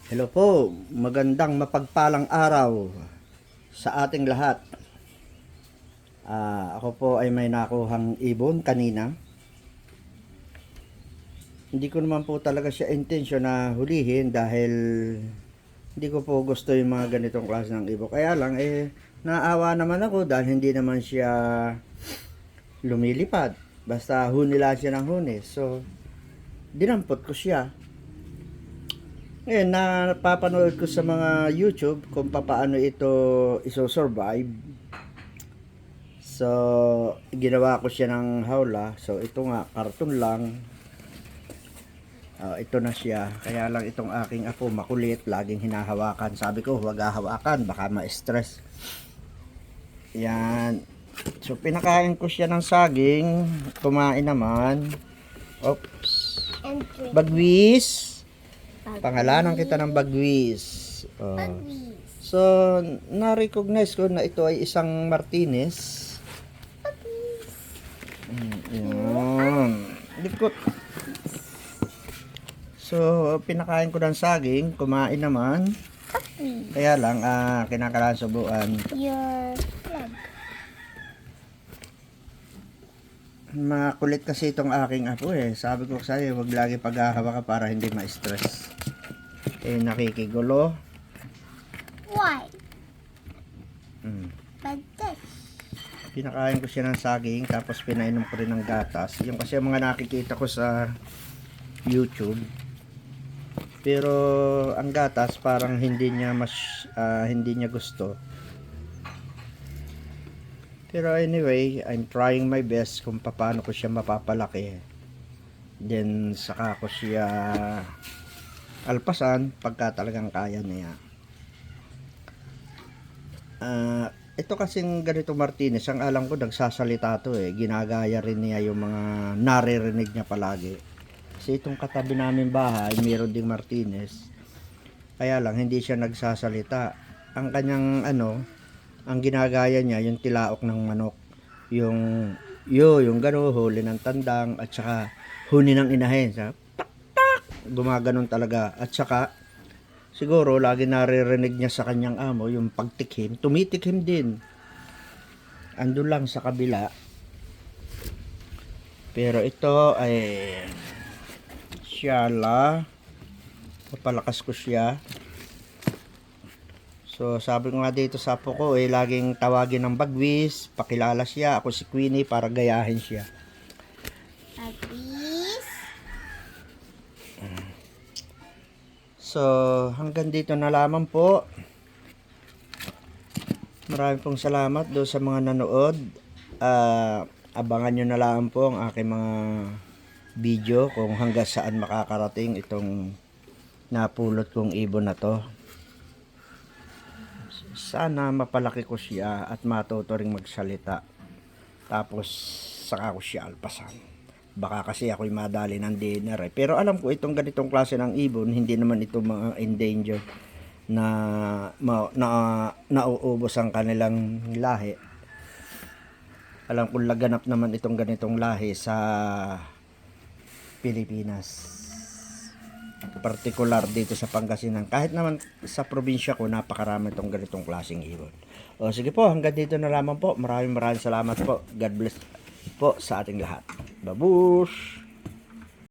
Hello po, magandang mapagpalang araw sa ating lahat. Ako po ay may nakuhang ibon kanina. Hindi ko naman po talaga siya intensyon na hulihin dahil hindi ko po gusto yung mga ganitong klase ng ibon. Kaya lang naawa naman ako dahil hindi naman siya lumilipad. Basta huni lang siya ng huni. So, dinampot ko siya. Ngayon, napapanood ko sa mga YouTube kung paano ito iso-survive. So, ginawa ko siya ng hawla. So, ito nga, karton lang. Ito na siya. Kaya lang itong aking apo makulit, laging hinahawakan. Sabi ko, huwag hahawakan, baka ma-stress. Yan. So, pinakain ko siya ng saging. Kumain naman. Oops. Bagwis. Pangalanan kita ng Bagwis. So, na-recognize ko na ito ay isang Martinez. Yan. Likot. So, pinakain ko ng saging. Kumain naman. Kaya lang, kinakalaan subuan. Your plug. Makulit kasi itong aking apo eh. Sabi ko sa'yo, wag lagi paghahawa ka para hindi ma-stress. Nakikigulo. Why? But this. Pinakain ko siya ng saging, tapos pinainom ko rin ng gatas. Yung kasi yung mga nakikita ko sa YouTube. Pero ang gatas parang hindi niya hindi niya gusto. Pero anyway, I'm trying my best kung paano ko siya mapapalaki. Then saka ko siya alpasan pagka talagang kaya niya. Ito kasing ganito Martinez, ang alam ko nagsasalita to eh. Ginagaya rin niya yung mga naririnig niya palagi. Kasi itong katabi namin bahay, mayroon ding Martinez. Kaya lang hindi siya nagsasalita. Ang kanyang ang ginagaya niya yung tilaok ng manok. Yung gano'n, huli ng tandang at saka huni ng inahin. Sa gumaganon talaga. At saka siguro lagi naririnig niya sa kanyang amo yung pagtikhim, tumitikhim din. Andun lang sa kabila. Pero ito ay siyala. Papalakas ko siya. So sabi ko nga dito sa apo ko laging tawagin ng Bagwis, pakilala siya, ako si Queenie para gayahin siya. Bagwis. So, hanggang dito na lamang po. Maraming pong salamat do sa mga nanood. Abangan nyo na lang po ang aking mga video kung hanggang saan makakarating itong napulot kong ibon na to. Sana mapalaki ko siya at matuto ring magsalita. Tapos, saka ko siya alpasan. Baka kasi ako'y madali ng dinner eh. Pero alam ko itong ganitong klase ng ibon, hindi naman ito mga endangered na nauubos ang kanilang lahi. Alam ko laganap naman itong ganitong lahi sa Pilipinas. Partikular dito sa Pangasinan. Kahit naman sa probinsya ko, napakarami itong ganitong klaseng ibon. O sige po, hanggang dito na lamang po. Maraming salamat po. God bless po sa ating lahat. Babush!